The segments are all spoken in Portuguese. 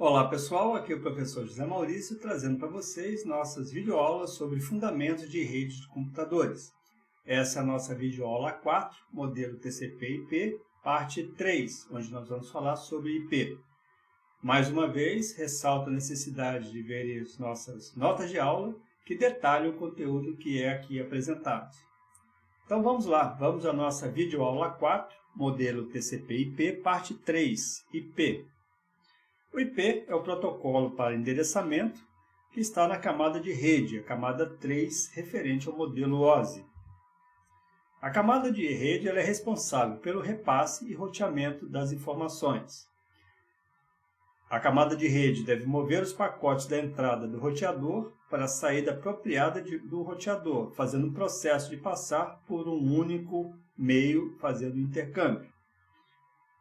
Olá pessoal, aqui é o professor José Maurício trazendo para vocês nossas videoaulas sobre fundamentos de redes de computadores. Essa é a nossa videoaula 4, modelo TCP/IP, parte 3, onde nós vamos falar sobre IP. Mais uma vez, ressalto a necessidade de ver as nossas notas de aula que detalham o conteúdo que é aqui apresentado. Então vamos lá, vamos à nossa videoaula 4, modelo TCP/IP, parte 3, IP. O IP é o protocolo para endereçamento que está na camada de rede, a camada 3, referente ao modelo OSI. A camada de rede ela é responsável pelo repasse e roteamento das informações. A camada de rede deve mover os pacotes da entrada do roteador para a saída apropriada do roteador, fazendo o processo de passar por um único meio, fazendo o intercâmbio.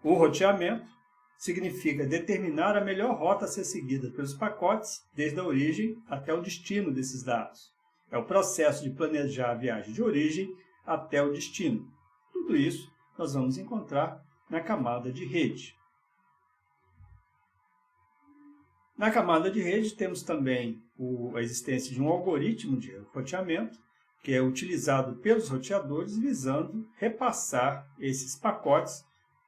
O roteamento significa determinar a melhor rota a ser seguida pelos pacotes, desde a origem até o destino desses dados. É o processo de planejar a viagem de origem até o destino. Tudo isso nós vamos encontrar na camada de rede. Na camada de rede temos também a existência de um algoritmo de roteamento, que é utilizado pelos roteadores visando repassar esses pacotes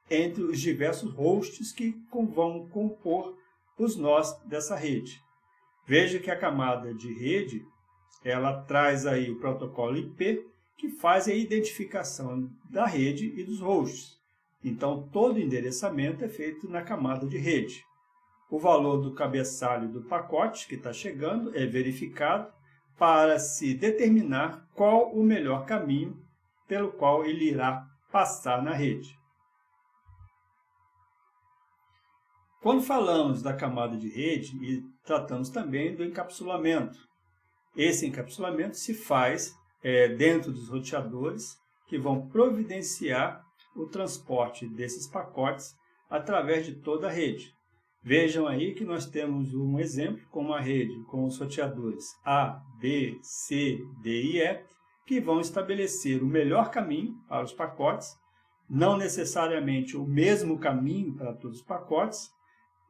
entre os diversos hosts que vão compor os nós dessa rede. Veja que a camada de rede, ela traz aí o protocolo IP, que faz a identificação da rede e dos hosts. Então, todo endereçamento é feito na camada de rede. O valor do cabeçalho do pacote que está chegando é verificado para se determinar qual o melhor caminho pelo qual ele irá passar na rede. Quando falamos da camada de rede, e tratamos também do encapsulamento. Esse encapsulamento se faz dentro dos roteadores que vão providenciar o transporte desses pacotes através de toda a rede. Vejam aí que nós temos um exemplo com uma rede com os roteadores A, B, C, D e E, que vão estabelecer o melhor caminho para os pacotes, não necessariamente o mesmo caminho para todos os pacotes,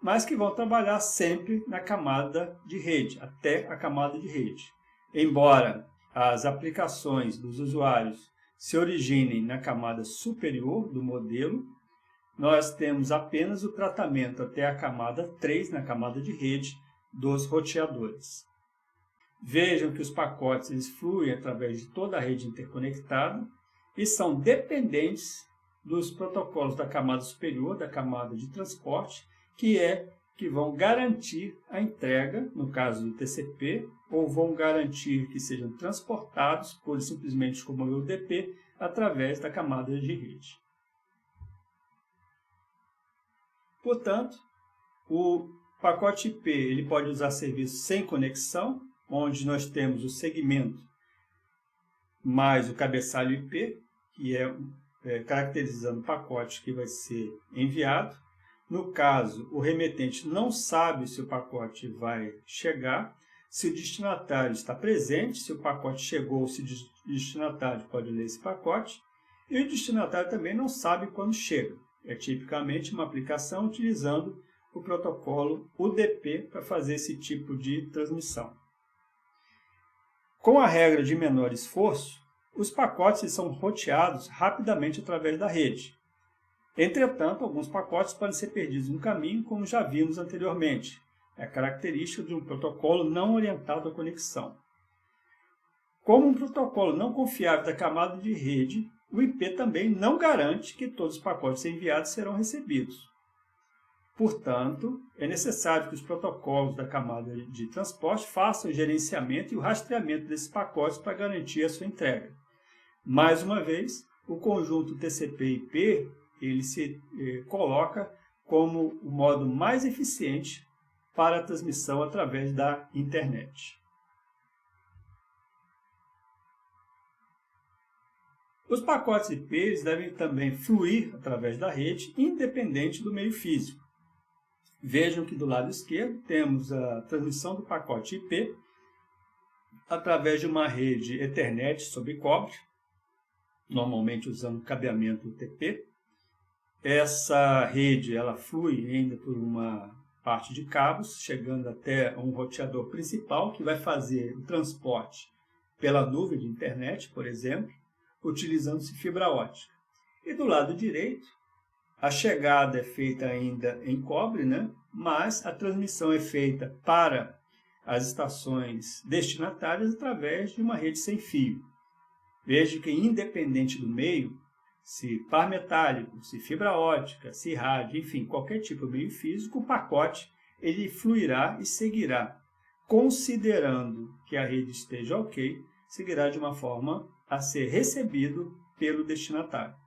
mas que vão trabalhar sempre na camada de rede, até a camada de rede. Embora as aplicações dos usuários se originem na camada superior do modelo, nós temos apenas o tratamento até a camada 3, na camada de rede, dos roteadores. Vejam que os pacotes eles fluem através de toda a rede interconectada e são dependentes dos protocolos da camada superior, da camada de transporte, que vão garantir a entrega, no caso do TCP, ou vão garantir que sejam transportados, por simplesmente como o UDP, através da camada de rede. Portanto, o pacote IP ele pode usar serviço sem conexão, onde nós temos o segmento mais o cabeçalho IP, que é caracterizando o pacote que vai ser enviado. No caso, o remetente não sabe se o pacote vai chegar, se o destinatário está presente, se o pacote chegou, se o destinatário pode ler esse pacote, e o destinatário também não sabe quando chega. É tipicamente uma aplicação utilizando o protocolo UDP para fazer esse tipo de transmissão. Com a regra de menor esforço, os pacotes são roteados rapidamente através da rede. Entretanto, alguns pacotes podem ser perdidos no caminho, como já vimos anteriormente. É característica de um protocolo não orientado à conexão. Como um protocolo não confiável da camada de rede, o IP também não garante que todos os pacotes enviados serão recebidos. Portanto, é necessário que os protocolos da camada de transporte façam o gerenciamento e o rastreamento desses pacotes para garantir a sua entrega. Mais uma vez, o conjunto TCP/IP ele se coloca como o modo mais eficiente para a transmissão através da internet. Os pacotes IP devem também fluir através da rede, independente do meio físico. Vejam que do lado esquerdo temos a transmissão do pacote IP através de uma rede Ethernet sobre cobre, normalmente usando cabeamento UTP. Essa rede ela flui ainda por uma parte de cabos, chegando até um roteador principal, que vai fazer o transporte pela nuvem de internet, por exemplo, utilizando-se fibra ótica. E do lado direito, a chegada é feita ainda em cobre, né? Mas a transmissão é feita para as estações destinatárias através de uma rede sem fio. Veja que, independente do meio, se par metálico, se fibra ótica, se rádio, enfim, qualquer tipo de meio físico, o pacote ele fluirá e seguirá, considerando que a rede esteja ok, seguirá de uma forma a ser recebido pelo destinatário.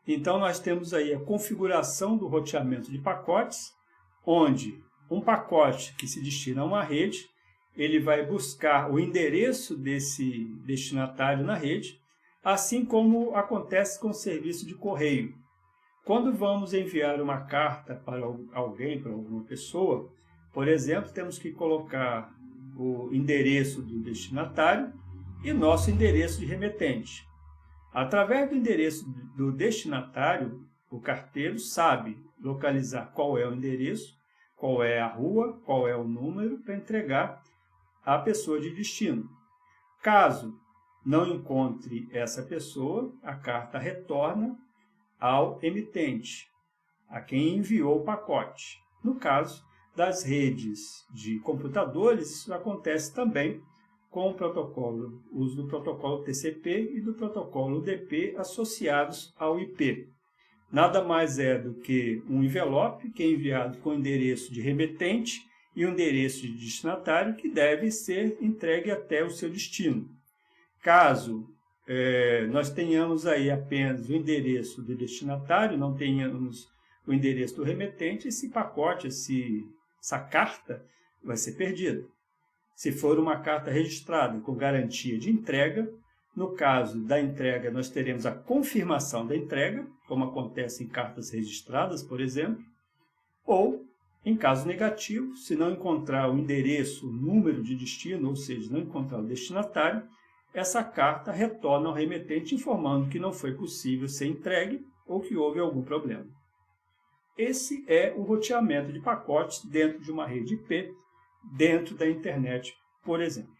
Então, nós temos aí a configuração do roteamento de pacotes, onde um pacote que se destina a uma rede, ele vai buscar o endereço desse destinatário na rede, assim como acontece com o serviço de correio. Quando vamos enviar uma carta para alguém, para alguma pessoa, por exemplo, temos que colocar o endereço do destinatário e nosso endereço de remetente. Através do endereço do destinatário, o carteiro sabe localizar qual é o endereço, qual é a rua, qual é o número para entregar à pessoa de destino. Caso não encontre essa pessoa, a carta retorna ao emitente, a quem enviou o pacote. No caso das redes de computadores, isso acontece também com o uso do protocolo TCP e do protocolo UDP associados ao IP. Nada mais é do que um envelope que é enviado com o endereço de remetente e o endereço de destinatário que deve ser entregue até o seu destino. Caso nós tenhamos aí apenas o endereço do destinatário, não tenhamos o endereço do remetente, esse pacote, essa carta vai ser perdida. Se for uma carta registrada com garantia de entrega, no caso da entrega, nós teremos a confirmação da entrega, como acontece em cartas registradas, por exemplo, ou, em caso negativo, se não encontrar o endereço, o número de destino, ou seja, não encontrar o destinatário, essa carta retorna ao remetente informando que não foi possível ser entregue ou que houve algum problema. Esse é o roteamento de pacotes dentro de uma rede IP, dentro da internet, por exemplo.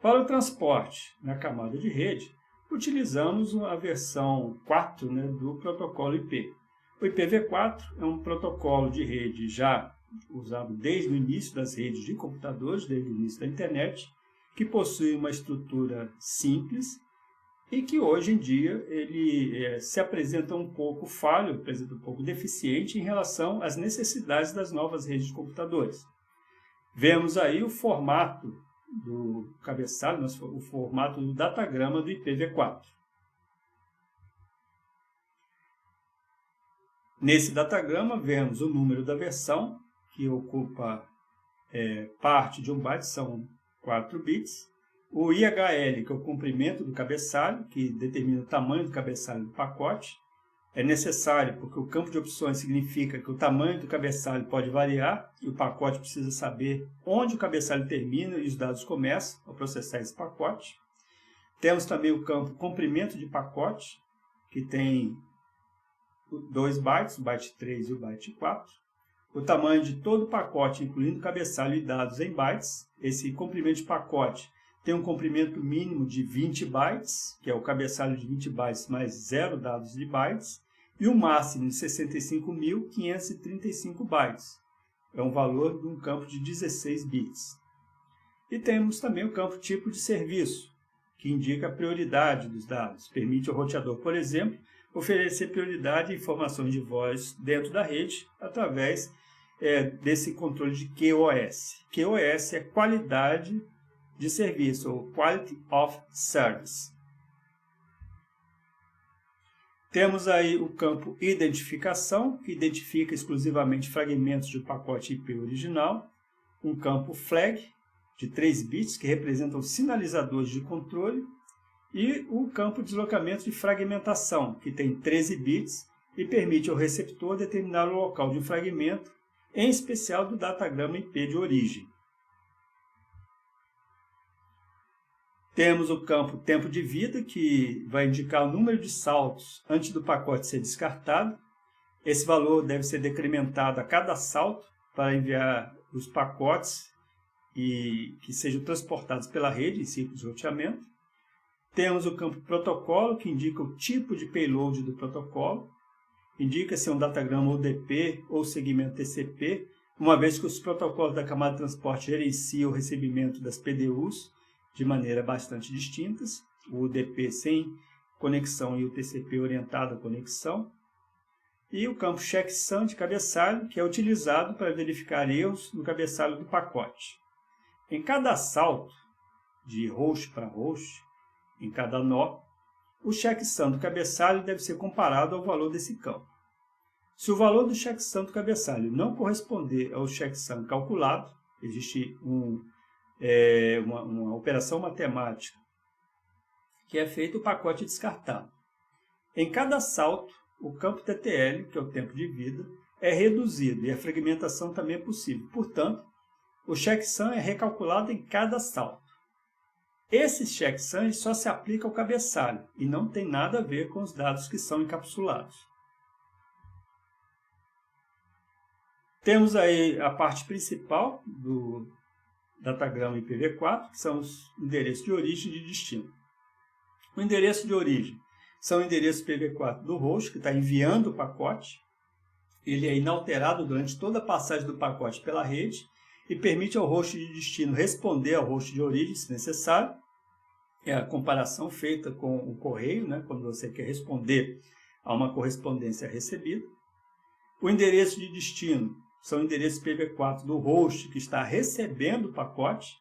Para o transporte na camada de rede, utilizamos a versão 4 do protocolo IP. O IPv4 é um protocolo de rede já usado desde o início das redes de computadores, desde o início da internet, que possui uma estrutura simples e que hoje em dia ele se apresenta um pouco falho, apresenta um pouco deficiente em relação às necessidades das novas redes de computadores. Vemos aí o formato do cabeçalho, o formato do datagrama do IPv4. Nesse datagrama vemos o número da versão, que ocupa parte de 1 byte, são 4 bits. O IHL, que é o comprimento do cabeçalho, que determina o tamanho do cabeçalho do pacote. É necessário porque o campo de opções significa que o tamanho do cabeçalho pode variar e o pacote precisa saber onde o cabeçalho termina e os dados começam ao processar esse pacote. Temos também o campo comprimento de pacote, que tem 2 bytes, o byte 3 e o byte 4. O tamanho de todo o pacote, incluindo cabeçalho e dados em bytes. Esse comprimento de pacote tem um comprimento mínimo de 20 bytes, que é o cabeçalho de 20 bytes mais 0 dados de bytes, e um máximo de 65.535 bytes. É um valor de um campo de 16 bits. E temos também o campo tipo de serviço, que indica a prioridade dos dados. Permite ao roteador, por exemplo, oferecer prioridade a informações de voz dentro da rede através desse controle de QoS. QoS é qualidade de serviço, ou Quality of Service. Temos aí o campo identificação, que identifica exclusivamente fragmentos do pacote IP original. Um campo flag, de 3 bits, que representam sinalizadores de controle. E o campo deslocamento de fragmentação, que tem 13 bits e permite ao receptor determinar o local de um fragmento, em especial do datagrama IP de origem. Temos o campo tempo de vida, que vai indicar o número de saltos antes do pacote ser descartado. Esse valor deve ser decrementado a cada salto para enviar os pacotes e que sejam transportados pela rede em ciclo de roteamento. Temos o campo protocolo, que indica o tipo de payload do protocolo. Indica se é um datagrama UDP ou segmento TCP, uma vez que os protocolos da camada de transporte gerenciam o recebimento das PDUs de maneira bastante distintas. O UDP sem conexão e o TCP orientado à conexão. E o campo checksum de cabeçalho, que é utilizado para verificar erros no cabeçalho do pacote. Em cada salto, de host para host, em cada nó, o checksum do cabeçalho deve ser comparado ao valor desse campo. Se o valor do checksum do cabeçalho não corresponder ao checksum calculado, existe uma operação matemática que é feita, o pacote descartado. Em cada salto, o campo TTL, que é o tempo de vida, é reduzido e a fragmentação também é possível. Portanto, o checksum é recalculado em cada salto. Esse checksum só se aplica ao cabeçalho e não tem nada a ver com os dados que são encapsulados. Temos aí a parte principal do datagrama IPv4, que são os endereços de origem e de destino. O endereço de origem são o endereço IPv4 do host, que está enviando o pacote. Ele é inalterado durante toda a passagem do pacote pela rede e permite ao host de destino responder ao host de origem, se necessário. É a comparação feita com o correio, né, quando você quer responder a uma correspondência recebida. O endereço de destino são o endereço IPv4 do host que está recebendo o pacote,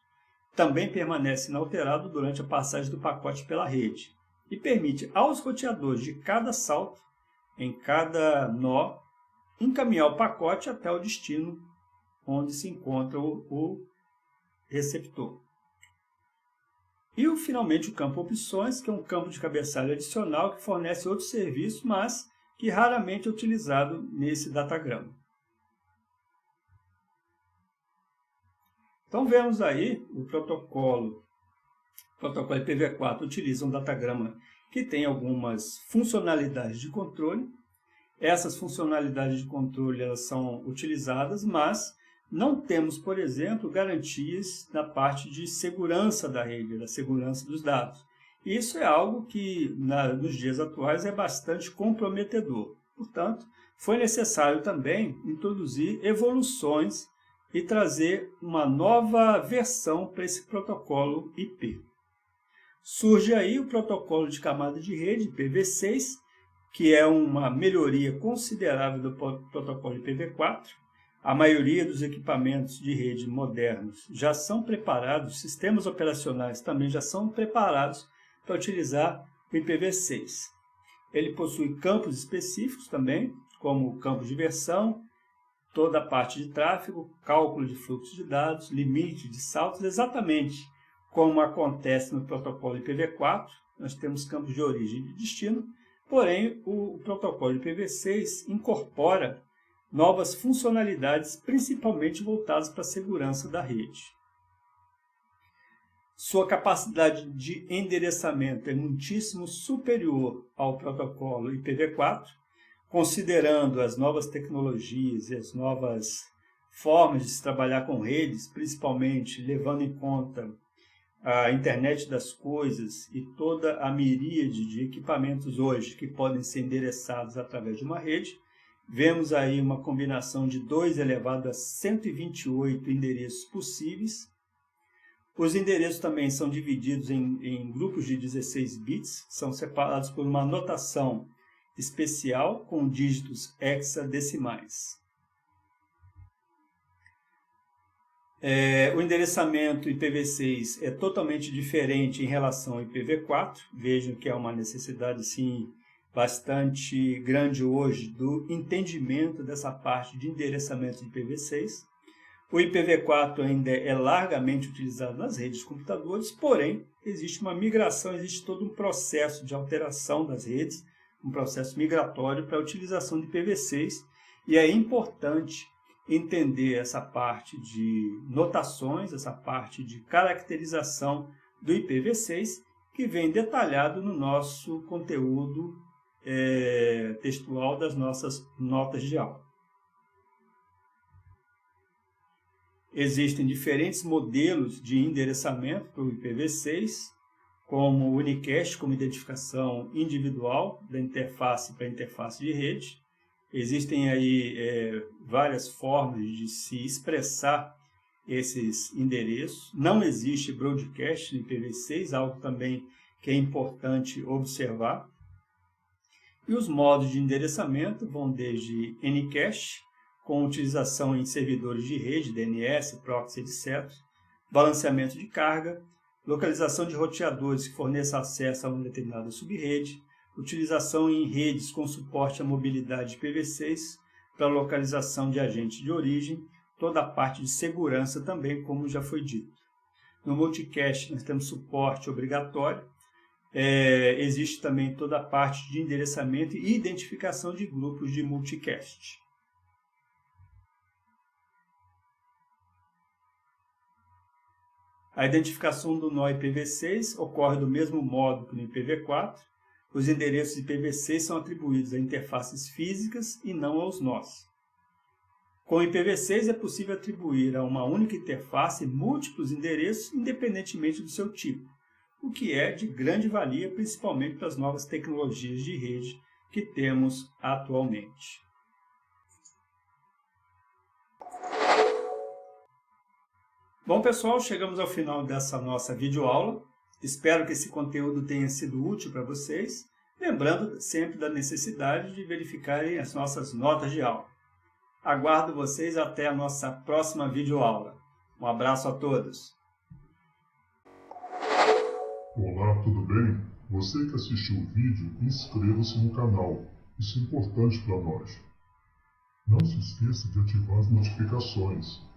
também permanece inalterado durante a passagem do pacote pela rede e permite aos roteadores de cada salto, em cada nó, encaminhar o pacote até o destino onde se encontra o receptor. E, finalmente, o campo opções, que é um campo de cabeçalho adicional que fornece outro serviço, mas que raramente é utilizado nesse datagrama. Então, vemos aí o protocolo IPv4 utiliza um datagrama que tem algumas funcionalidades de controle. Essas funcionalidades de controle elas são utilizadas, mas não temos, por exemplo, garantias na parte de segurança da rede, da segurança dos dados. Isso é algo que, nos dias atuais, é bastante comprometedor. Portanto, foi necessário também introduzir evoluções e trazer uma nova versão para esse protocolo IP. Surge aí o protocolo de camada de rede, IPv6, que é uma melhoria considerável do protocolo IPv4. A maioria dos equipamentos de rede modernos já são preparados, sistemas operacionais também já são preparados para utilizar o IPv6. Ele possui campos específicos também, como o campo de versão, toda a parte de tráfego, cálculo de fluxo de dados, limite de saltos, exatamente como acontece no protocolo IPv4. Nós temos campos de origem e de destino, porém o protocolo IPv6 incorpora novas funcionalidades, principalmente voltadas para a segurança da rede. Sua capacidade de endereçamento é muitíssimo superior ao protocolo IPv4, considerando as novas tecnologias e as novas formas de se trabalhar com redes, principalmente levando em conta a internet das coisas e toda a miríade de equipamentos hoje que podem ser endereçados através de uma rede. Vemos aí uma combinação de 2 elevado a 128 endereços possíveis. Os endereços também são divididos em grupos de 16 bits, são separados por uma notação especial com dígitos hexadecimais. O endereçamento IPv6 é totalmente diferente em relação ao IPv4. Vejam que é uma necessidade sim, bastante grande hoje do entendimento dessa parte de endereçamento de IPv6. O IPv4 ainda é largamente utilizado nas redes de computadores, porém, existe uma migração, existe todo um processo de alteração das redes, um processo migratório para a utilização de IPv6, e é importante entender essa parte de notações, essa parte de caracterização do IPv6, que vem detalhado no nosso conteúdo textual das nossas notas de aula. Existem diferentes modelos de endereçamento para o IPv6, como o unicast, como identificação individual da interface para a interface de rede. Existem aí várias formas de se expressar esses endereços. Não existe broadcast no IPv6, algo também que é importante observar. E os modos de endereçamento vão desde Anycast, com utilização em servidores de rede, DNS, proxy, etc., balanceamento de carga, localização de roteadores que forneçam acesso a uma determinada subrede, utilização em redes com suporte à mobilidade de IPv6 para localização de agentes de origem, toda a parte de segurança também, como já foi dito. No multicast nós temos suporte obrigatório, existe também toda a parte de endereçamento e identificação de grupos de multicast. A identificação do nó IPv6 ocorre do mesmo modo que no IPv4. Os endereços IPv6 são atribuídos a interfaces físicas e não aos nós. Com o IPv6 é possível atribuir a uma única interface múltiplos endereços, independentemente do seu tipo, o que é de grande valia, principalmente para as novas tecnologias de rede que temos atualmente. Bom, pessoal, chegamos ao final dessa nossa videoaula. Espero que esse conteúdo tenha sido útil para vocês, lembrando sempre da necessidade de verificarem as nossas notas de aula. Aguardo vocês até a nossa próxima videoaula. Um abraço a todos. Olá, tudo bem? Você que assistiu o vídeo, inscreva-se no canal. Isso é importante para nós. Não se esqueça de ativar as notificações.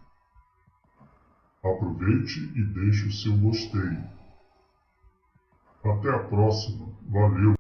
Aproveite e deixe o seu gostei. Até a próxima. Valeu!